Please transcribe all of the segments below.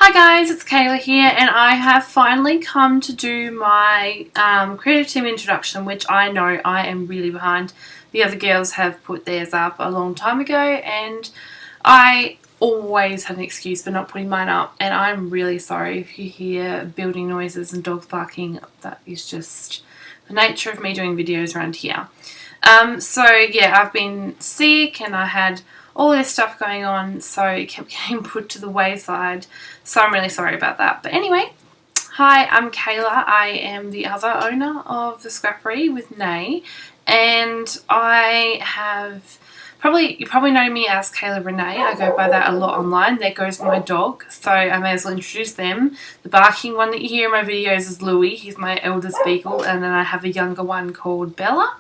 Hi guys, it's Kayla here, and I have finally come to do my creative team introduction, which I know I am really behind. The other girls have put theirs up a long time ago, and I always have an excuse for not putting mine up, and I'm really sorry if you hear building noises and dogs barking. That is just the nature of me doing videos around here. So yeah, I've been sick and I had all this stuff going on, so it kept getting put to the wayside. So I'm really sorry about that. But anyway, hi, I'm Kayla. I am the other owner of the Scrappery with Nay, and I have you probably know me as Kayla Renee. I go by that a lot online. There goes my dog, so I may as well introduce them. The barking one that you hear in my videos is Louie. He's my eldest beagle, and then I have a younger one called Bella.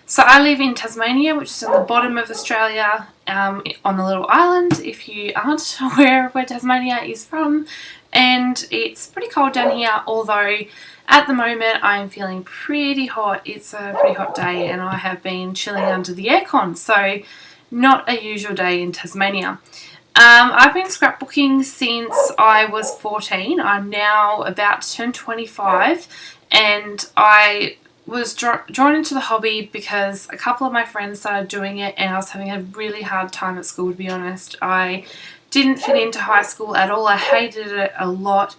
So I live in Tasmania, which is on the bottom of Australia, on a little island, if you aren't aware of where Tasmania is from. And it's pretty cold down here, although at the moment I'm feeling pretty hot. It's a pretty hot day and I have been chilling under the aircon, so not a usual day in Tasmania. I've been scrapbooking since I was 14. I'm now about to turn 25, and I was drawn into the hobby because a couple of my friends started doing it and I was having a really hard time at school, to be honest. I didn't fit into high school at all. I hated it a lot,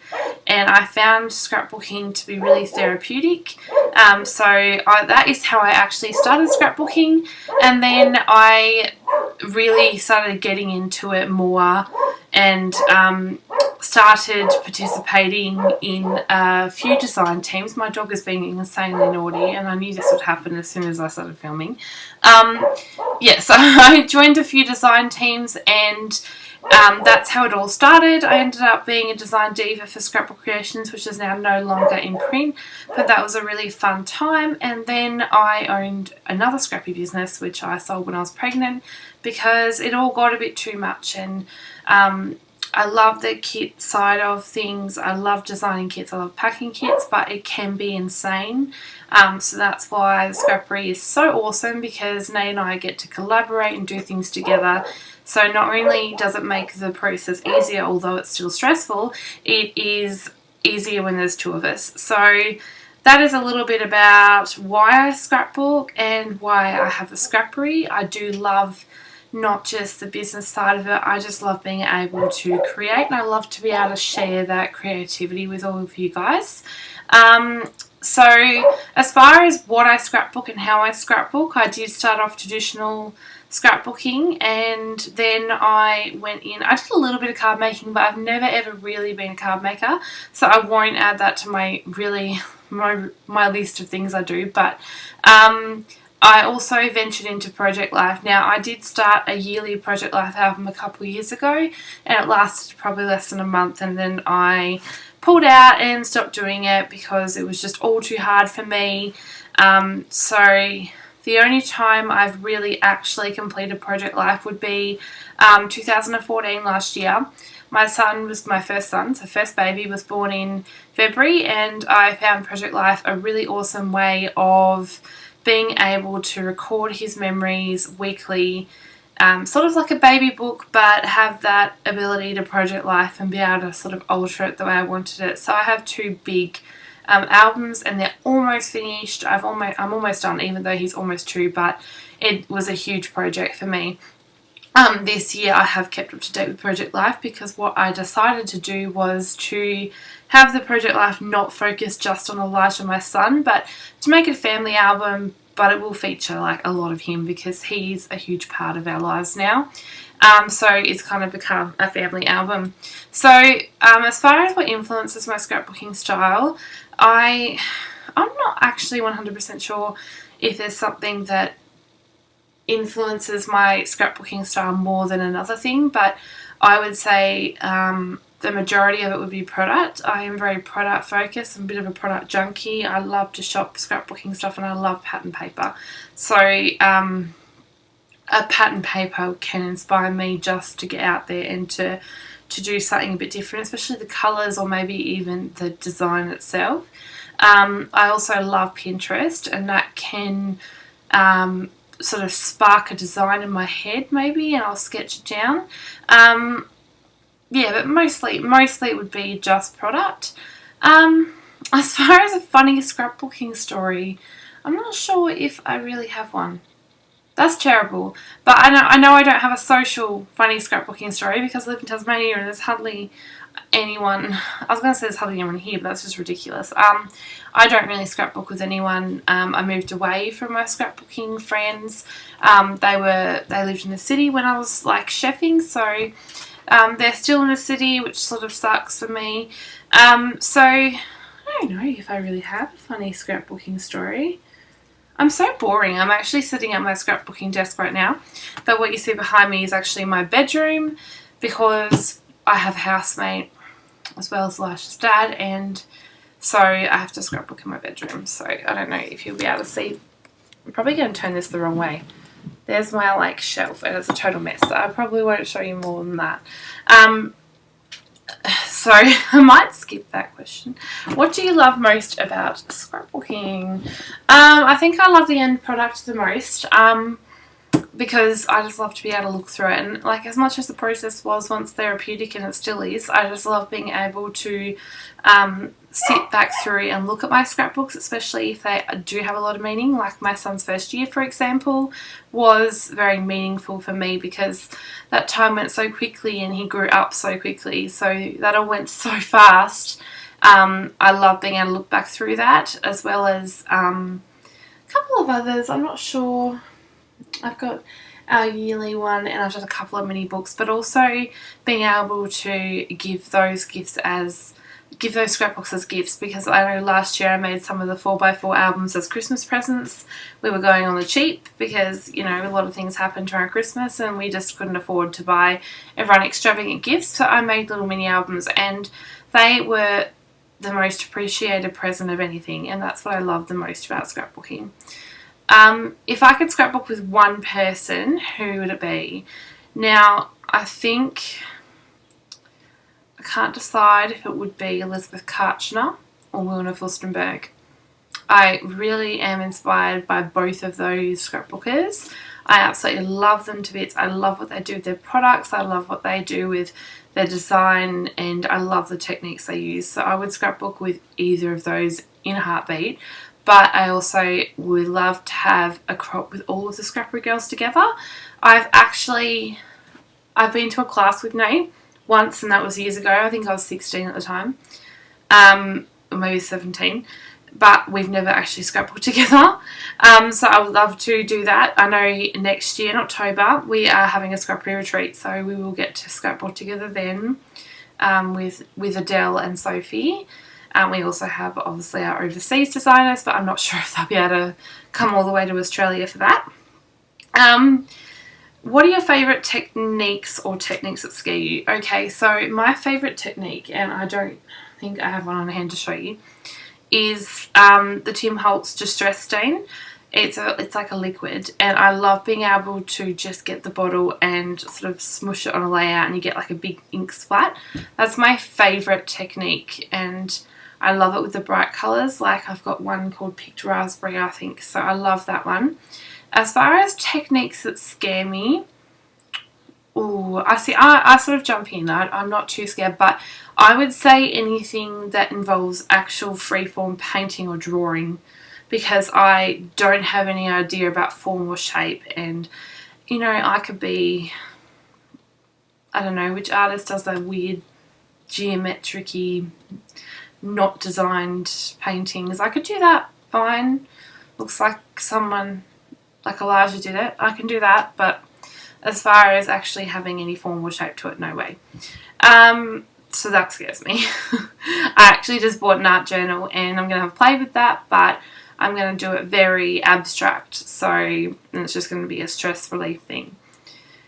and I found scrapbooking to be really therapeutic. That is how I actually started scrapbooking, and then I really started getting into it more and started participating in a few design teams. My dog is being insanely naughty, and I knew this would happen as soon as I started filming. So I joined a few design teams, and that's how it all started. I ended up being a design diva for Scrapbook Creations, which is now no longer in print, but that was a really fun time. And then I owned another scrappy business, which I sold when I was pregnant, because it all got a bit too much. And I love the kit side of things. I love designing kits. I love packing kits, but it can be insane. So that's why the Scrappery is so awesome, because Nay and I get to collaborate and do things together. So not only does it make the process easier, although it's still stressful, it is easier when there's two of us. So that is a little bit about why I scrapbook and why I have a Scrappery. I do love not just the business side of it. I just love being able to create, and I love to be able to share that creativity with all of you guys. So as far as what I scrapbook and how I scrapbook, I did start off traditional scrapbooking, and then I went in. I did a little bit of card making, but I've never ever really been a card maker, so I won't add that to my list of things I do. But I also ventured into Project Life. Now, I did start a yearly Project Life album a couple of years ago, and it lasted probably less than a month, and then I pulled out and stopped doing it because it was just all too hard for me. So the only time I've really actually completed Project Life would be 2014, last year. My son was my first son, so first baby was born in February, and I found Project Life a really awesome way of being able to record his memories weekly, sort of like a baby book, but have that ability to Project Life and be able to sort of alter it the way I wanted it. So I have two big albums, and they're almost finished. I'm almost done, even though he's almost 2, but it was a huge project for me. This year I have kept up to date with Project Life, because what I decided to do was to have the Project Life not focus just on Elijah, my son, but to make it a family album, but it will feature like a lot of him because he's a huge part of our lives now. So it's kind of become a family album. So as far as what influences my scrapbooking style, I'm not actually 100% sure if there's something that influences my scrapbooking style more than another thing, but I would say the majority of it would be product. I am very product focused. I'm a bit of a product junkie. I love to shop scrapbooking stuff, and I love pattern paper. So a pattern paper can inspire me just to get out there and to do something a bit different, especially the colours or maybe even the design itself. I also love Pinterest, and that can sort of spark a design in my head maybe, and I'll sketch it down. yeah, but mostly it would be just product. As far as a funny scrapbooking story, I'm not sure if I really have one. That's terrible. But I know I don't have a social funny scrapbooking story because I live in Tasmania and there's hardly anyone. I was going to say there's hardly anyone here, but that's just ridiculous. I don't really scrapbook with anyone. I moved away from my scrapbooking friends. They lived in the city when I was like chefing, so they're still in the city, which sort of sucks for me. So I don't know if I really have a funny scrapbooking story. I'm so boring. I'm actually sitting at my scrapbooking desk right now, but what you see behind me is actually my bedroom because I have a housemate as well as Elisha's dad, and so I have to scrapbook in my bedroom. So I don't know if you'll be able to see. I'm probably going to turn this the wrong way. There's my like shelf and it's a total mess. So I probably won't show you more than that. So I might skip that question. What do you love most about scrapbooking? I think I love the end product the most. Because I just love to be able to look through it, and like as much as the process was once therapeutic, and it still is, I just love being able to sit back through and look at my scrapbooks, especially if they do have a lot of meaning. Like my son's first year, for example, was very meaningful for me because that time went so quickly and he grew up so quickly, so that all went so fast. I love being able to look back through that, as well as a couple of others. I'm not sure. I've got our yearly one and I've done a couple of mini books, but also being able to give those scrapbooks as gifts, because I know last year I made some of the 4x4 albums as Christmas presents. We were going on the cheap because, you know, a lot of things happened around Christmas and we just couldn't afford to buy everyone extravagant gifts, so I made little mini albums and they were the most appreciated present of anything, and that's what I love the most about scrapbooking. If I could scrapbook with one person, who would it be? Now, I think I can't decide if it would be Elizabeth Karchner or Wilna Furstenberg. I really am inspired by both of those scrapbookers. I absolutely love them to bits. I love what they do with their products. I love what they do with their design, and I love the techniques they use. So I would scrapbook with either of those in a heartbeat. But I also would love to have a crop with all of the Scrappery girls together. I've been to a class with Nate once, and that was years ago. I think I was 16 at the time, or maybe 17. But we've never actually scrapbooked together. So I would love to do that. I know next year in October we are having a Scrappery retreat, so we will get to scrapbook together then with Adele and Sophie. We also have obviously our overseas designers, but I'm not sure if they'll be able to come all the way to Australia for that. What are your favourite techniques or techniques that scare you? Okay, so my favourite technique, and I don't think I have one on hand to show you, is the Tim Holtz Distress Stain. It's like a liquid, and I love being able to just get the bottle and sort of smush it on a layout and you get like a big ink splat. That's my favourite technique, and I love it with the bright colours. Like I've got one called Picked Raspberry, I think, so I love that one. As far as techniques that scare me, I sort of jump in. I'm not too scared, but I would say anything that involves actual freeform painting or drawing, because I don't have any idea about form or shape, and you know, I could be, I don't know, which artist does that weird geometric-y, not designed paintings. I could do that fine. Looks like someone like Elijah did it. I can do that, but as far as actually having any form or shape to it, no way. So that scares me. I actually just bought an art journal and I'm going to have a play with that, but I'm going to do it very abstract, so it's just going to be a stress relief thing.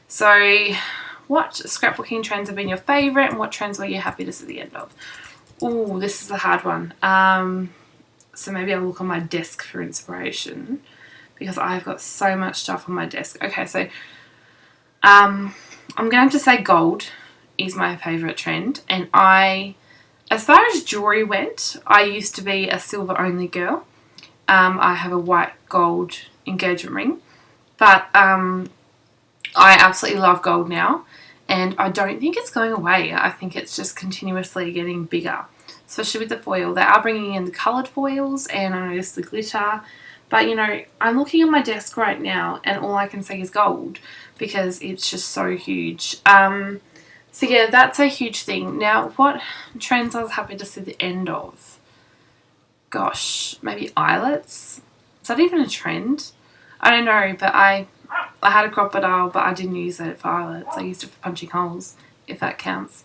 So what scrapbooking trends have been your favourite, and what trends were you happy to see the end of? Ooh, this is a hard one. So maybe I'll look on my desk for inspiration, because I've got so much stuff on my desk. Okay, so I'm going to have to say gold is my favourite trend, and as far as jewellery went, I used to be a silver only girl. I have a white gold engagement ring, but I absolutely love gold now, and I don't think it's going away. I think it's just continuously getting bigger, especially with the foil. They are bringing in the coloured foils, and I noticed the glitter. But, you know, I'm looking at my desk right now and all I can see is gold because it's just so huge. So, yeah, that's a huge thing. Now, what trends I was happy to see the end of? Gosh, maybe eyelets? Is that even a trend? I don't know, but I had a crocodile, but I didn't use it for eyelets. I used it for punching holes, if that counts.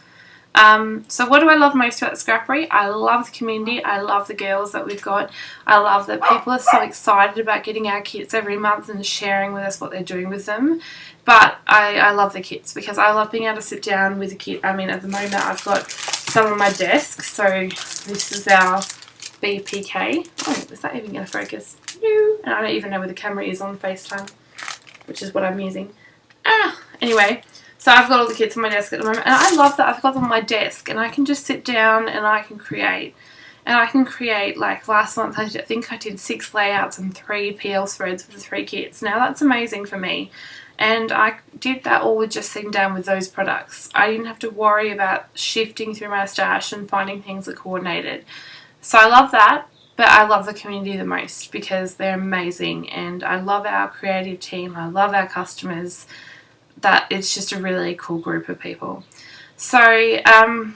So what do I love most about Scrappery? I love the community. I love the girls that we've got. I love that people are so excited about getting our kits every month and sharing with us what they're doing with them. But I love the kits because I love being able to sit down with a kit. I mean, at the moment I've got some on my desk. So this is our BPK. Oh, is that even going to focus? No. And I don't even know where the camera is on FaceTime, which is what I'm using. Anyway. So I've got all the kits on my desk at the moment, and I love that I've got them on my desk and I can just sit down and I can create. And I can create, like last month I think I did 6 layouts and 3 PL spreads with the 3 kits. Now that's amazing for me. And I did that all with just sitting down with those products. I didn't have to worry about shifting through my stash and finding things that coordinated. So I love that, but I love the community the most because they're amazing, and I love our creative team. I love our customers. That it's just a really cool group of people. So I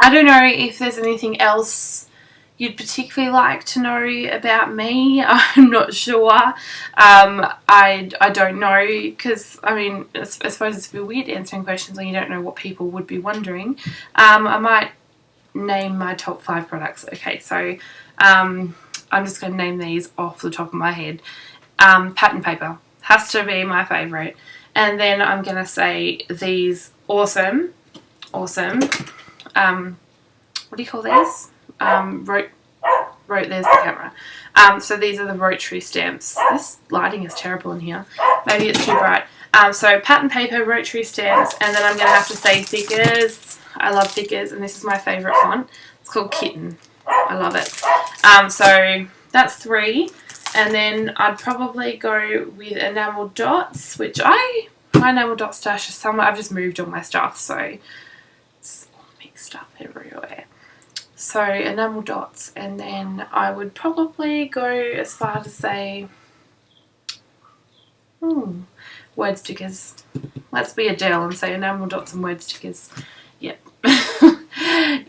don't know if there's anything else you'd particularly like to know about me. I'm not sure. I don't know, because I mean I suppose it's a bit weird answering questions when you don't know what people would be wondering. I might name my top 5 products. Okay, so I'm just going to name these off the top of my head. Pattern paper has to be my favourite. And then I'm going to say these awesome, what do you call these? There's the camera. So these are the rotary stamps. This lighting is terrible in here. Maybe it's too bright. So pattern paper, rotary stamps, and then I'm going to have to say thickers. I love thickers, and this is my favourite font. It's called Kitten. I love it. So that's 3. And then I'd probably go with enamel dots, which my enamel dot stash is somewhere. I've just moved all my stuff, so it's all mixed up everywhere. So enamel dots, and then I would probably go as far to say word stickers. Let's be Adele and say enamel dots and word stickers. Yep.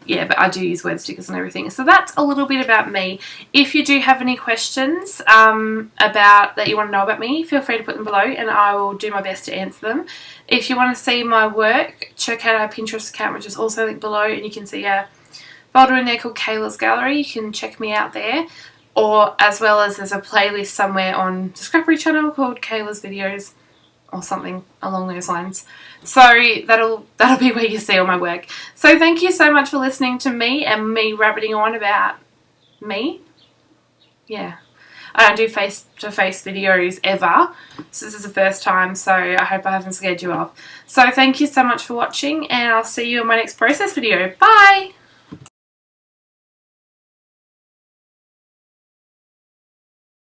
Yeah, but I do use word stickers and everything. So that's a little bit about me. If you do have any questions about that you want to know about me, feel free to put them below and I will do my best to answer them. If you want to see my work, check out our Pinterest account, which is also linked below, and you can see a folder in there called Kayla's Gallery. You can check me out there, or as well as there's a playlist somewhere on the Scrappery channel called Kayla's Videos, or something along those lines. So that'll be where you see all my work. So thank you so much for listening to me and me rabbiting on about me. Yeah. I don't do face-to-face videos ever. So this is the first time, so I hope I haven't scared you off. So thank you so much for watching, and I'll see you in my next process video. Bye!